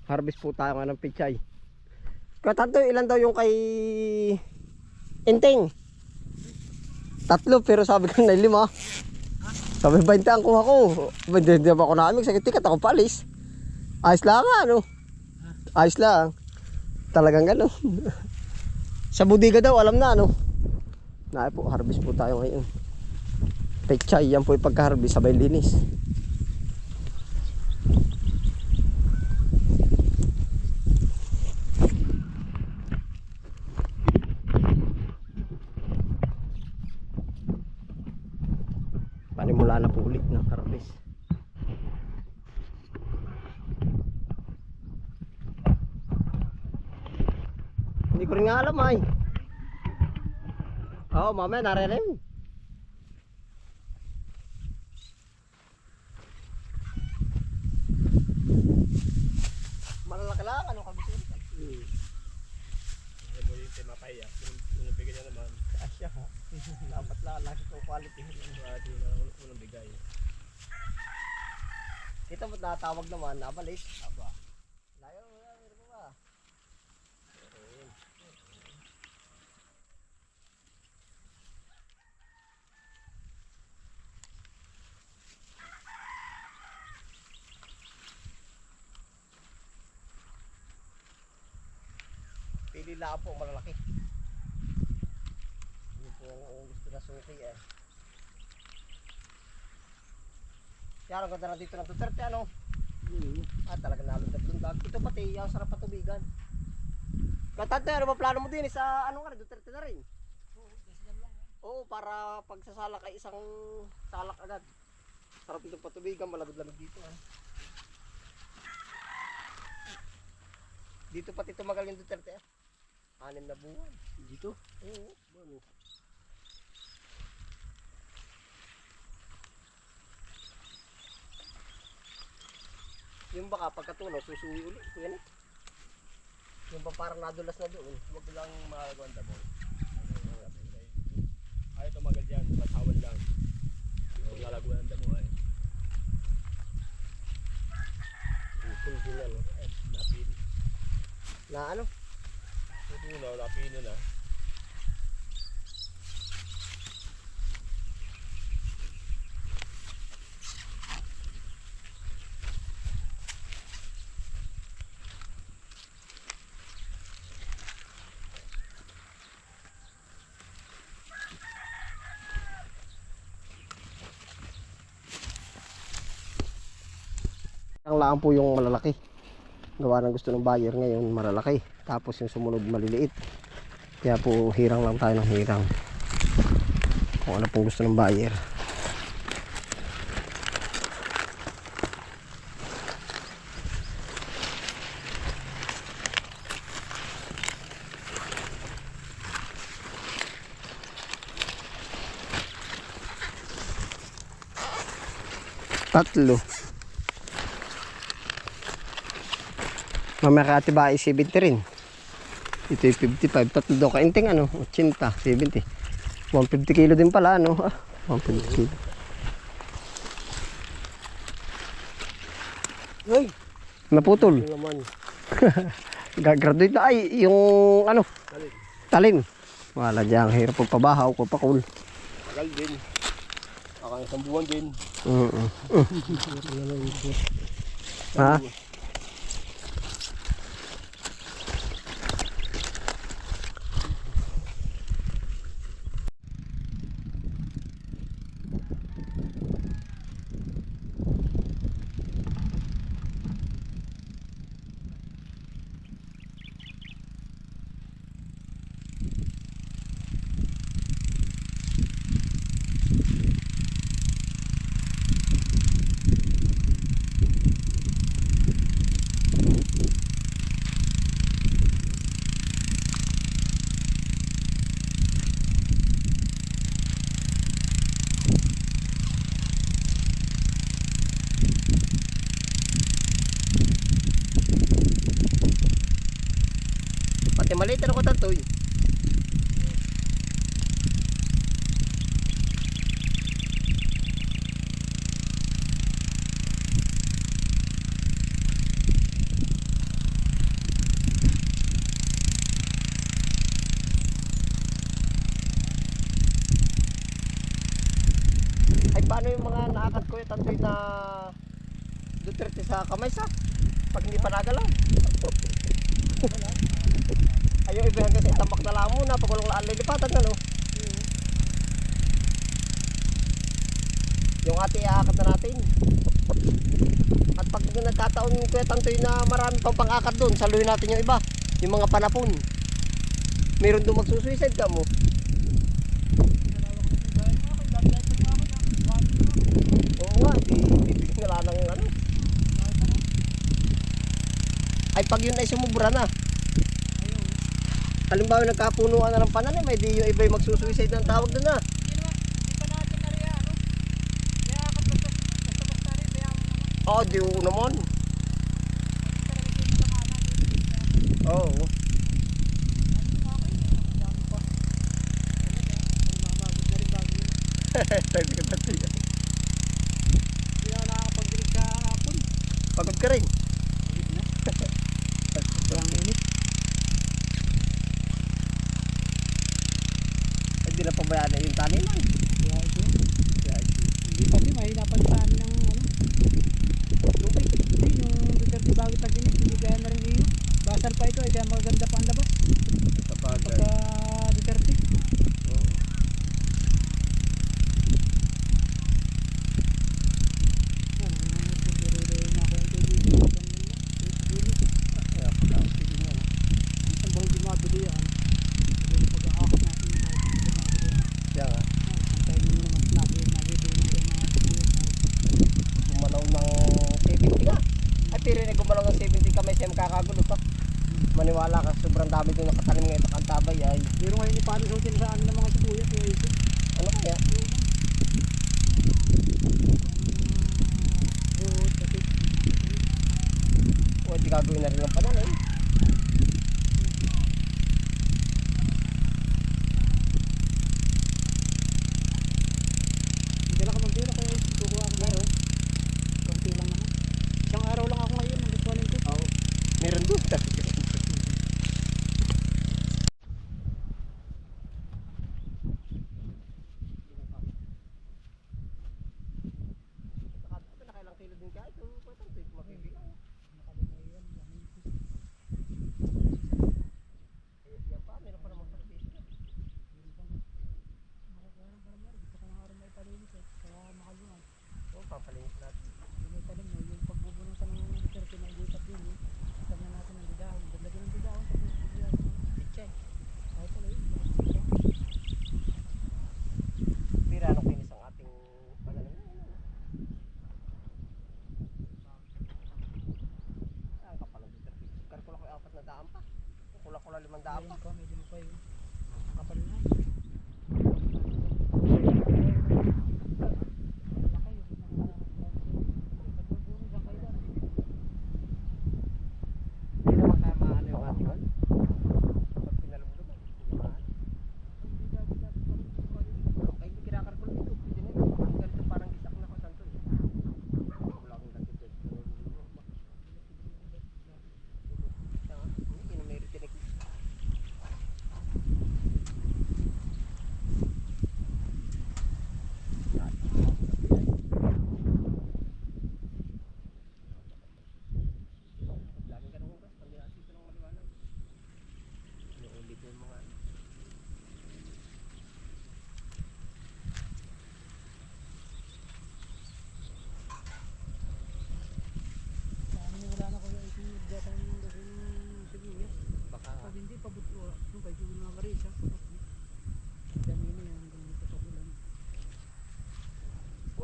Harvest po tayo ng pichay. Katanto, ilan daw yung kay Inteng? 3 pero sabi ko na 5. Sabi 20 ang kuha ko. Hindi ba ako namin sa ticket ako palis. Ayos lang ano. Ayos lang. Talagang gano'n. Sa budiga daw alam na ano. Na po harvest po tayo ngayon. Pechay yan po yung pagka-harvest sabay linis. Panimula na po ulit ng harvest. Hindi ko rin nga alam ay. Oo, mamaya nare-rem. Malalaki lang, ano kabisir? Hindi mo yung timapaya. Unang bigay niya naman. Asya ha. Dapat lang, lagi ko quality. Ito na unang bigay. Ito ba't natawag naman, nabalik? Aba. Layo, meron mo ba? Pili lang po, malalaki. Yun po ang gusto na suki eh. Yan, ang ganda na dito ng Duterte ano? Talagang nalundag-lundag. Ito pati, ang sarap patubigan. Katante, ano ba plano mo din? Sa ano nga, Duterte na rin? Oo, para pagsasalak ay isang salak agad. Sarap itong patubigan, malagod-lamig dito eh. Dito pati tumagal yung Duterte eh. 6 na buwan. Dito? Oo. Ano? Yung baka pagkatunaw, susuwi ulit. Yan eh. Yung ba parang nadulas na doon. Huwag lang makagawa ang damo. Ayaw tumagal dyan. Patawan lang. Huwag lalaguan ang damo ay. Hindi na no. Napili. Na ano? Tutunaw, napili na. Ang lang po yung malalaki. Gawa ng gusto ng buyer ngayon malalaki. Tapos yung sumunod maliliit. Kaya po hirang lang tayo ng hirang. Kung ano pong gusto ng buyer. Tatlo. Mamaya ka atiba ay 70 rin. Ito yung 55. Tatlo daw kainting ano. 80, 70. 150 kilo din pala ano. 150 kilo. Ay! Naputol. Ito naman. Gagraduate na ay yung ano. Talim. Talim. Wala dyan. Hirap pagpabahaw. Papakul. Tagal din. Akang isang buwan din. Ha? Pati maliit na ko tantoy. yung mga naakat ko yung tantoy na Duterte sa kamay sa pag hindi pa nagalaw. Ayaw iba hanggang sa tambak na lang muna pag walang laan lilipatan na no. Yung ate iaakat na natin. At pag nagkataon ko yung tantoy na marami pang pang-akat doon, saluhin natin yung iba. Yung mga panapon. Meron doon magsusuicide ka mo. Oo nga, bibigyan nila ng ano. Ay pag yun ay sumubra na. Halimbawa nagkapunuan na ng pananim, ay di yung iba yung magsusuicide ng tawag doon na. Oo, di ko naman. Oo. Tayo ka ba siya? Pagod ka rin. Ay, di na pabayaan na yung taniman. Hindi pa din, mahirapan sa amin ng ano. Tubig. Hindi, yung Duterte bago tag-init, hindi kaya na rin iyo. Basal pa ito, kaya maganda pa ang labas. Kapagay. Pagka Duterte. Kaya nga, gumalaw ng 70 nga. Ay, pero na gumalaw ng 70 kamay siya makakagulo pa. Maniwala ka, sobrang dami doon nakatanim ngayon sa kantabay ay. Pero ngayon ipaano sutin sa amin ng mga sibuyas. Ano kaya? O, di gagawin na rin ng pananim. Hindi lang ka magtira kaya kukuha ako ngayon. Kunti lang naman. Isang araw lang ako ngayon, nagkuhanin ko. Oo. Meron doon. Nakailang kilo din kaya ito. Pwede ito mabibilang. Yan pa, meron pa namang service na. Oo, papalinis natin. Yung pagbubunutan ng Duterte na ilipat yun, tagnan natin ng bidahon. Lagyan ng bidahon, tapos bidahon. Pichay. Ay pala yun. Bira nung kinis ang ating pananim. Ang kapal ng Duterte. Karkula ko 4 na daan pa. Kula-kula 5 daan pa. Ayun ko, medyo mo pa yun. Kapal na. Hindi naman kaya maano yung ating ano. Pag pinalumluman, hindi maano. Ay, hindi kinakarkula dito. Pwede na yun. Ang ganito parang isak na ko santo eh. Wala akong ganito dito. Siya nga, hindi na may ritinig. Lagi ka nang hugas, pandi natin ito ng maliwanag. Inuulit yung mga ano. Wala na ko yung datan ng sibuyas. Baka Pag hindi, pabuto. Yung kay Julie mga Marisa. Dami na yan. Dito sa ulan.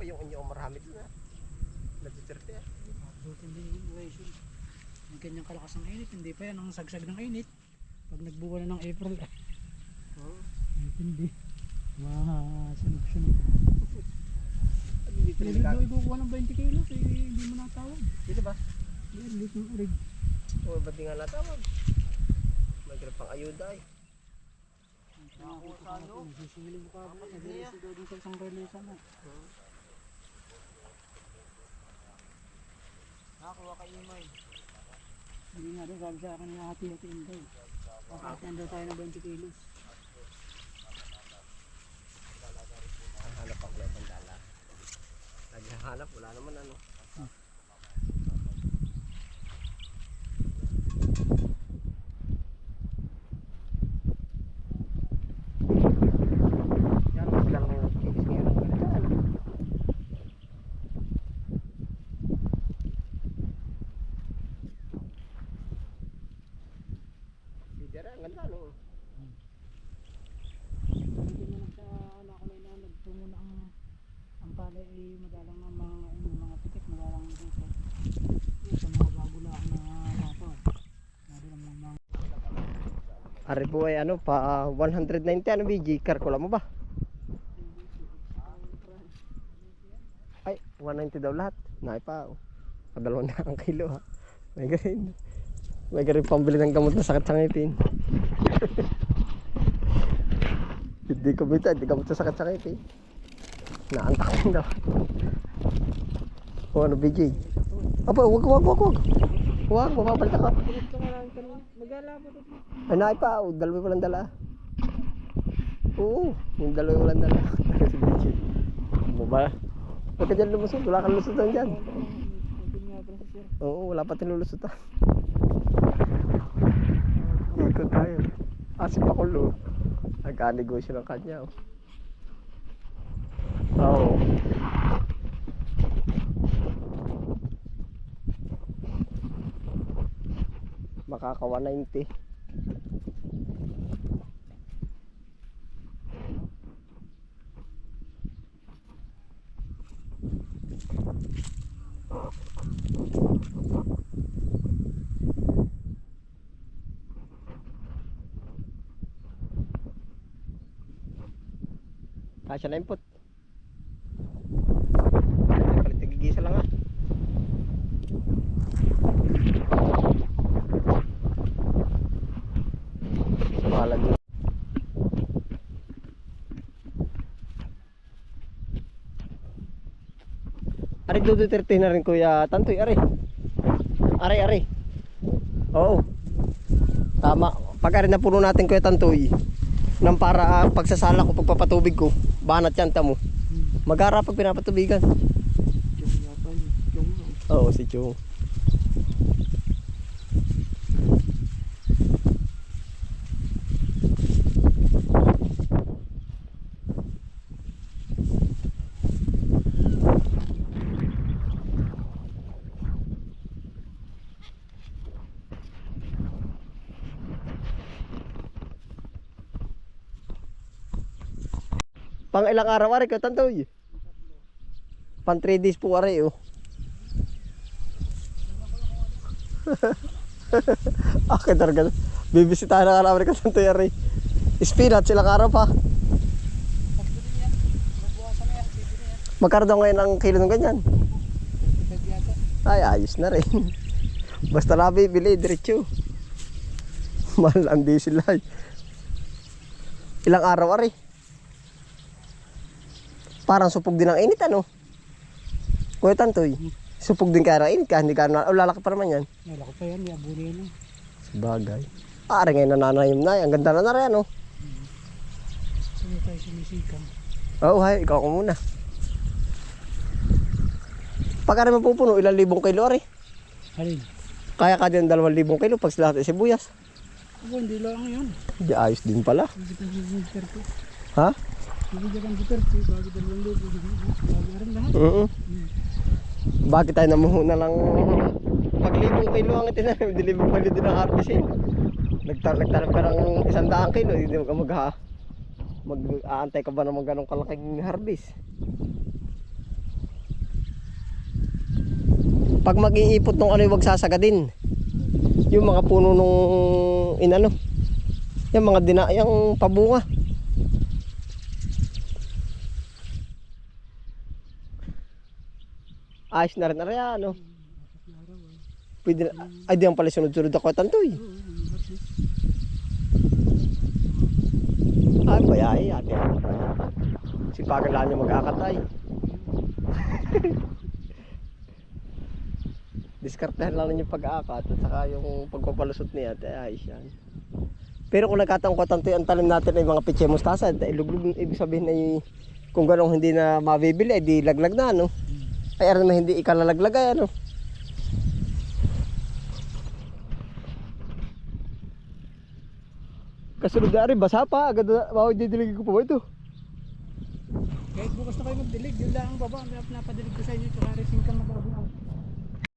o yung inyo marami doon ha. Nag-Duterte ah. Sutin din yung duration. Yung ganyang kalakas ng init. Hindi pa yan ang sagsag ng init. Pag nagbuwan na ng April. Hindi. Sunog-sunog. Hindi pa rin Hindi daw ibukuha ng 20 kilos. Eh, hindi mo natawag. Dito ba? Hindi ng urig. O ba't di nga natawag? Magkira pang ayuda eh. Sisiling mo ka ba? Nag-release daw din sa isang release na. Nakakuha kay Imay. Hindi nga daw, sabi sa akin na hati-hatiin daw. Hati-hatian daw tayo ng 20 kilos. Ang hanap ako ng bandala. hanap, wala naman ano. Yan, mas lang yung kikis ngayon ang ganito, ano. Bidera, ang ganda, no? Hindi mo sa nakulay na nagtungo na ang palay ay madalang ng mga pitik, madalang dito. Sa mga bago lang na rato. Madalang mga Ari po ay ano, pa 190 ano BG, karkula mo ba? Ay, 190 daw lahat. Naipa, oh. Kadalawan na ang kilo ha. May garin. May garin pambili ng gamot na sakit sa ngipin. Hindi ko bita, hindi gamot sa sakit sa ngipin. Naantakin daw. O ano BG? Aba, wag. Wag, mapapalta ka. gusto nga lang kanina. Mag-alabo dito. Ay, naipa, oh. Dalawa walang dala. Oo, yung dalawa walang dala. Si BG. Ano ba? Huwag ka dyan lumusot, wala kang lusutan dyan. Sabi nga pala si sir. Oo, wala pa tinulusutan. Ikot tayo. Si Pakulo. Nagka-negosyo ng kanya. Oo. Makaka 190. Kasya na input. Palit tigigisa lang ah. Bahala din. Ari Duterte na rin kuya Tantoy, ari. Ari. Oo. Tama. Pag ari na puno natin kuya Tantoy. Nang para pagsasala ko, pagpapatubig ko, banat yan tamo. Mag-ara pag pinapatubigan. Oo, si Chong. Pang ilang araw ari ko Tantoy? Pang 3 days po ari oh. Okay talaga. Bibisitahin na ka namin ko Tantoy ari. Spinach ilang araw pa. Magkano daw ngayon ang kilo ng ganyan? Ay ayos na rin. Basta na bibili diretso. Mahal ang diesel ay. Ilang araw ari? Parang supog din ang init ano? Kuya Tantoy, supog din kaya ng init ka, hindi ka na, lalaki pa naman yan. Lalaki pa yan, abuli yan. Sabagay. Ari ngayon nananayim na, ang ganda na rin ano? Sino tayo sumisikan? Oo, hay, ikaw ko muna. Pag ari mapupuno, ilang libong kilo ari? Alin? Kaya ka din 2,000 kilo pag sila natin sibuyas. Ako, hindi lang yun. Hindi ayos din pala. Hindi ka Duterte. Ha? Hindi ka Duterte, bakit ang lulo? Bago rin lahat. Bakit tayo namuhuna lang pag 1,000 kilo ang itinanim, 1,000 kilo din ang harvestin. Nagtanap ka ng 100 kilo, hindi mo ka mag-aantay ka ba naman ganong kalaking harvest? Pag mag-iipot nung ano, wag sasagadin. Yung mga puno nung inano, yung mga yung pabunga. Ayos na rin na rin ano. Pwede na, ay di ang pala sunod-sunod ako Tantoy. Ay bayay ate. Sipagan lang niya mag-akatay. Diskartehan lang niya pag-aakat at saka yung pagpapalusot niya ate ayos yan. Pero kung nagkataon ko Tantoy, ang talim natin ay mga pitse mustasa, luglug ibig sabihin ay kung ganong hindi na mabibili ay di laglag na no. Ay, aran naman hindi ikalalaglag ano. Kasunod na rin, basa pa. Agad na, bawal didiligin ko pa ba ito? Kahit bukas na kayo magdilig, yun lang ang baba. Napadilig ko sa inyo, tsaka rin singkang na bago.